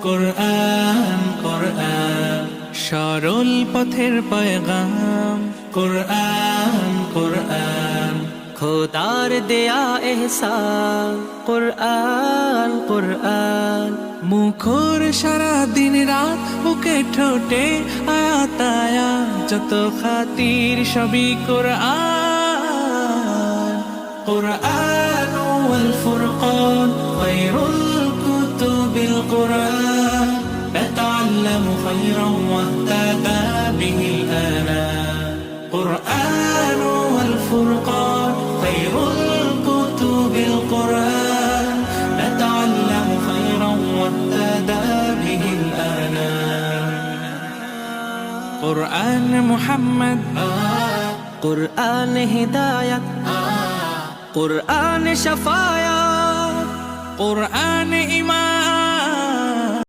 কোরআন কোরআন সরল পথের পয়গাম। কোরআন কোরআন খোদার দেয়া এহসান। কোরআন কোরআন মুখর সারা দিন রাত, বুকে ঠোঁটে আয়াত আয়াত, যত খাতির সবই কোরআন। কোরআন ওয়াল ফুরকান খায়রুল কুতুবিল কোরআন, نتعلم خيرا واهتدى به الآنام. قرآن والفرقان خير الكتب القرآن، نتعلم خيرا واهتدى به الآنام. قرآن محمد قرآن هداية قرآن شفاعة قرآن إيمان